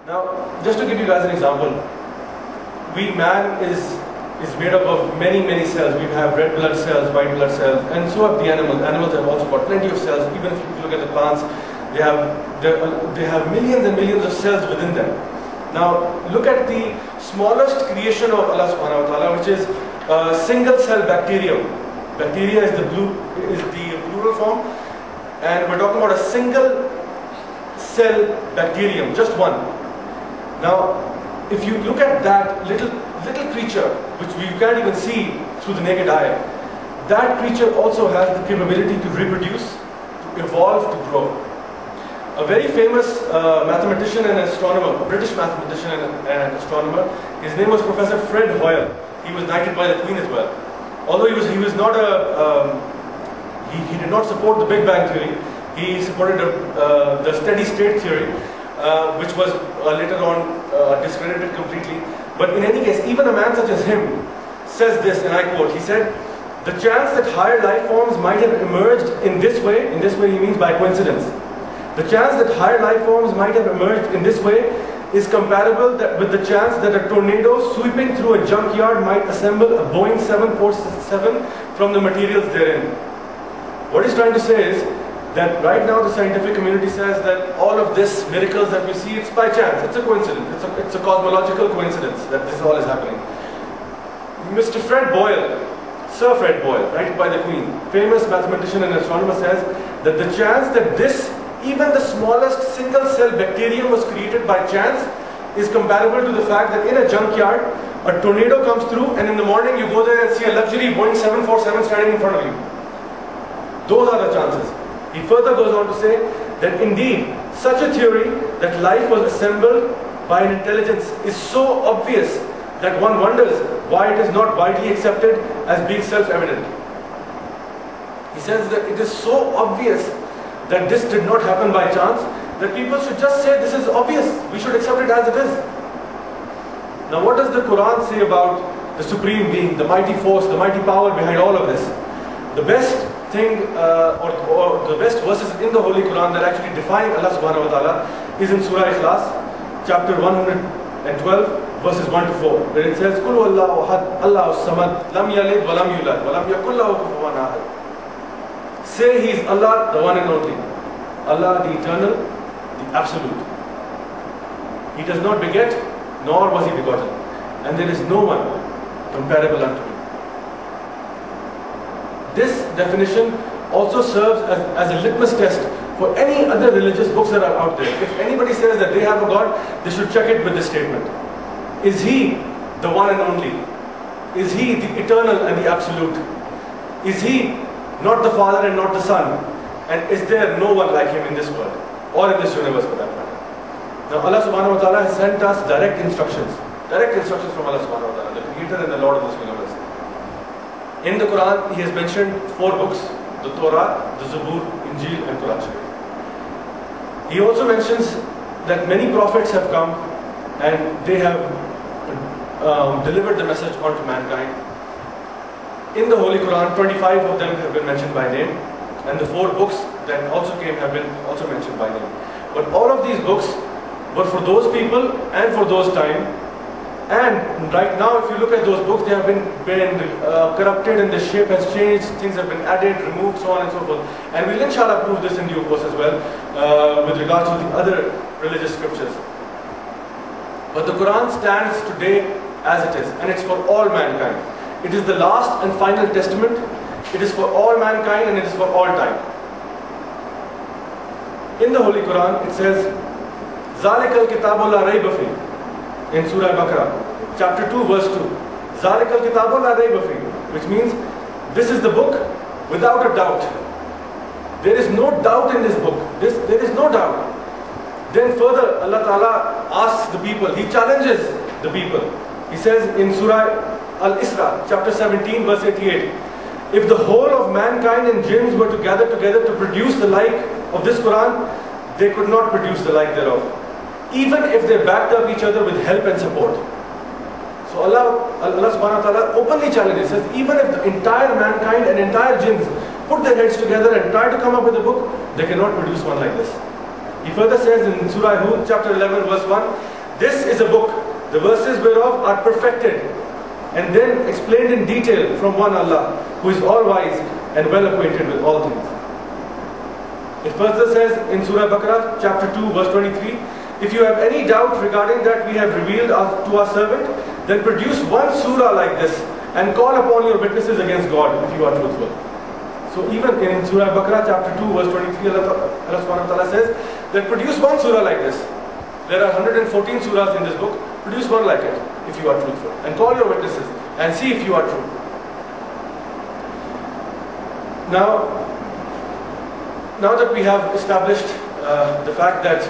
Now, just to give you guys an example, man is made up of many cells. We have red blood cells, white blood cells, and so have the animals. Animals have also got plenty of cells. Even if you look at the plants, they have millions and millions of cells within them. Now, look at the smallest creation of Allah subhanahu wa ta'ala, which is single cell bacterium. Bacteria is the plural form, and we're talking about a single cell bacterium, just one. Now, if you look at that little creature, which we can't even see through the naked eye, that creature also has the capability to reproduce, to evolve, to grow. A very famous mathematician and astronomer, a British mathematician and astronomer, his name was Professor Fred Hoyle. He was knighted by the Queen as well. Although he was not he did not support the Big Bang theory. He supported the steady state theory, which was later on discredited completely. But in any case, even a man such as him says this, and I quote, he said, "The chance that higher life forms might have emerged in this way he means by coincidence, the chance that higher life forms might have emerged in this way is comparable with the chance that a tornado sweeping through a junkyard might assemble a Boeing 747 from the materials therein." What he's trying to say is that right now the scientific community says that all of this miracles that we see, it's by chance, it's a coincidence, it's a cosmological coincidence that this all is happening. Mr. Fred Boyle, Sir Fred Boyle, knighted by the Queen, famous mathematician and astronomer, says that the chance that this, even the smallest single cell bacterium, was created by chance is comparable to the fact that in a junkyard a tornado comes through and in the morning you go there and see a luxury Boeing 747 standing in front of you. Those are the chances. He further goes on to say that indeed such a theory that life was assembled by an intelligence is so obvious that one wonders why it is not widely accepted as being self-evident. He says that it is so obvious that this did not happen by chance that people should just say this is obvious, we should accept it as it is. Now, what does the Quran say about the Supreme Being, the mighty force, the mighty power behind all of this? The best thing or the best verses in the Holy Quran that actually define Allah subhanahu wa ta'ala is in Surah Ikhlas, chapter 112, verses 1 to 4, where it says, "Qul huwallahu ahad, Allahu samad, lam yalid wa lam yulad, wa lam yakul lahu kufuwan ahad." Say He is Allah, the one and only. Allah, the eternal, the absolute. He does not beget, nor was He begotten, and there is no one comparable unto Him. This definition also serves as a litmus test for any other religious books that are out there. If anybody says that they have a God, they should check it with this statement. Is He the one and only? Is He the eternal and the absolute? Is He not the Father and not the Son? And is there no one like Him in this world or in this universe for that matter? Now, Allah subhanahu wa ta'ala has sent us direct instructions from Allah subhanahu wa ta'ala, the Creator and the Lord of this universe. In the Quran, He has mentioned 4 books: the Torah, the Zabur, Injil, and Quran Sharif. He also mentions that many prophets have come and they have delivered the message onto mankind. In the Holy Quran, 25 of them have been mentioned by name, and the 4 books that also came have been also mentioned by name. But all of these books were for those people and for those time. And right now, if you look at those books, they have been corrupted and the shape has changed, things have been added, removed, so on and so forth. And we'll inshallah prove this in due course as well, with regards to the other religious scriptures. But the Quran stands today as it is, and it's for all mankind. It is the last and final testament. It is for all mankind and it is for all time. In the Holy Quran, it says, ذَلِكَ الْكِتَابُ لَا رَيْبَ فِيهِ, in Surah Baqarah, chapter 2, verse 2. ذَلِكَ الْكِتَابُ لَا رَيْبَ فِيهِ, which means this is the book without a doubt. There is no doubt in this book. There is no doubt. Then further, Allah Ta'ala asks the people, He challenges the people. He says in Surah Al-Isra, chapter 17, verse 88, if the whole of mankind and jinns were to gather together to produce the like of this Quran, they could not produce the like thereof, even if they backed up each other with help and support. So Allah subhanahu wa ta'ala openly challenges, says even if the entire mankind and entire jinns put their heads together and try to come up with a book, they cannot produce one like this. He further says in Surah Hud, chapter 11, verse 1, This is a book, the verses whereof are perfected and then explained in detail from one Allah, who is all-wise and well acquainted with all things. It further says in Surah Baqarah, chapter 2, verse 23, if you have any doubt regarding that we have revealed to our servant, then produce one surah like this and call upon your witnesses against God if you are truthful. So even in Surah Baqarah, chapter 2, verse 23, Allah subhanahu wa ta'ala says that produce one surah like this. There are 114 surahs in this book. Produce one like it if you are truthful. And call your witnesses and see if you are true. Now that we have established the fact that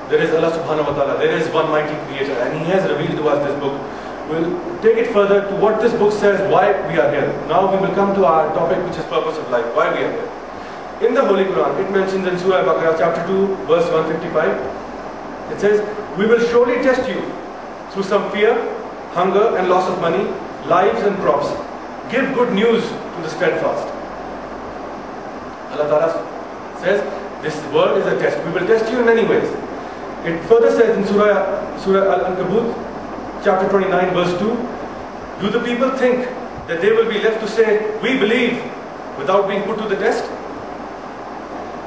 there is Allah subhanahu wa ta'ala, there is one mighty creator, and He has revealed to us this book, we'll take it further to what this book says, why we are here. Now we will come to our topic, which is purpose of life, why we are here. In the Holy Quran, it mentions in Surah Baqarah, chapter 2, verse 155, it says, we will surely test you through some fear, hunger and loss of money, lives and crops. Give good news to the steadfast. Allah Ta'ala says, this word is a test. We will test you in many ways. It further says in Surah Al-Ankabut, chapter 29, verse 2, do the people think that they will be left to say, we believe, without being put to the test?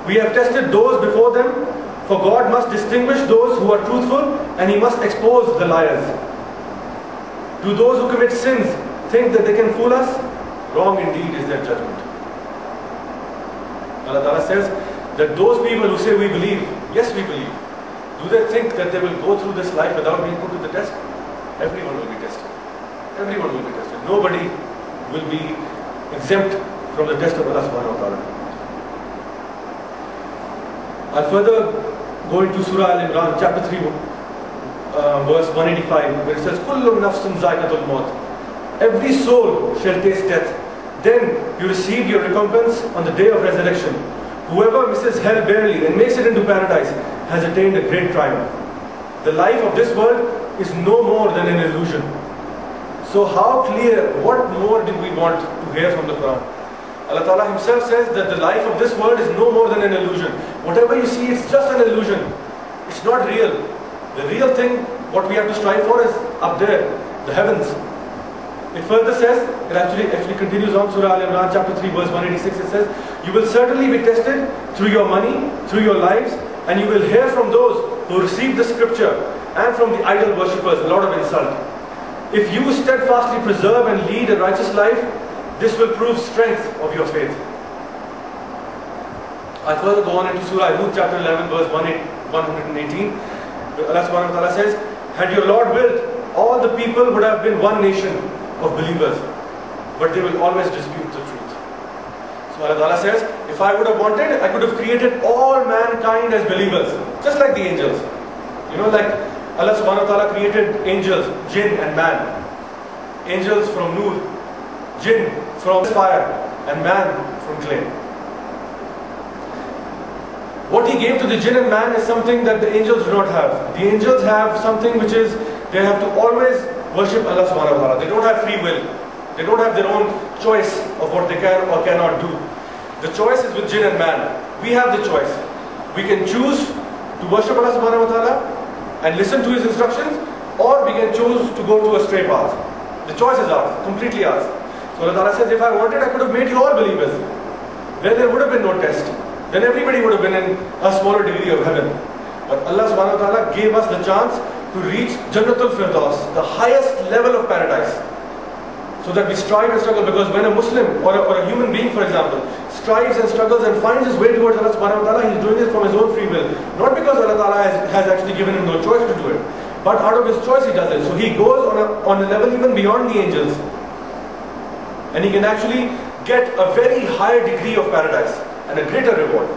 We have tested those before them, for God must distinguish those who are truthful and He must expose the liars. Do those who commit sins think that they can fool us? Wrong indeed is their judgment. Allah Ta'ala says that those people who say we believe, yes we believe, do they think that they will go through this life without being put to the test? Everyone will be tested. Everyone will be tested. Nobody will be exempt from the test of Allah subhanahu wa ta'ala. I'll further go into Surah Al-Imran, chapter 3, verse 185, where it says, Kullu nafsin zaiqatul maut. Every soul shall taste death. Then you receive your recompense on the day of resurrection. Whoever misses hell barely and makes it into paradise has attained a great triumph. The life of this world is no more than an illusion. So how clear, what more did we want to hear from the Quran? Allah Ta'ala Himself says that the life of this world is no more than an illusion. Whatever you see, it's just an illusion. It's not real. The real thing, what we have to strive for is up there, the heavens. It further says, it actually continues on, Surah Al-Imran, chapter 3, verse 186, it says, you will certainly be tested through your money, through your lives, and you will hear from those who receive the scripture and from the idol worshippers a lot of insult. If you steadfastly preserve and lead a righteous life, this will prove strength of your faith. I further go on into Surah Hud, chapter 11, verse 118. Allah subhanahu wa ta'ala says, had your Lord willed, all the people would have been one nation of believers, but they will always dispute the truth. So Allah Ta'ala says, if I would have wanted, I could have created all mankind as believers, just like the angels. You know, like Allah subhanahu wa ta'ala created angels, jinn and man. Angels from Noor, jinn from fire, and man from clay. What He gave to the jinn and man is something that the angels do not have. The angels have something which is, they have to always worship Allah subhanahu wa ta'ala. They don't have free will. They don't have their own choice of what they can or cannot do. The choice is with jinn and man. We have the choice. We can choose to worship Allah subhanahu wa ta'ala and listen to His instructions, or we can choose to go to a stray path. The choice is ours, completely ours. So Allah Ta'ala says, if I wanted, I could have made you all believers. Then there would have been no test. Then everybody would have been in a smaller degree of heaven. But Allah subhanahu wa ta'ala gave us the chance to reach Jannatul Firdaus, the highest level of paradise. So that we strive and struggle, because when a Muslim or a human being, for example, strives and struggles and finds his way towards Allah subhanahu wa ta'ala, he's doing it from his own free will. Not because Allah Ta'ala has actually given him no choice to do it, but out of his choice he does it. So he goes on a level even beyond the angels. And he can actually get a very high degree of paradise and a greater reward.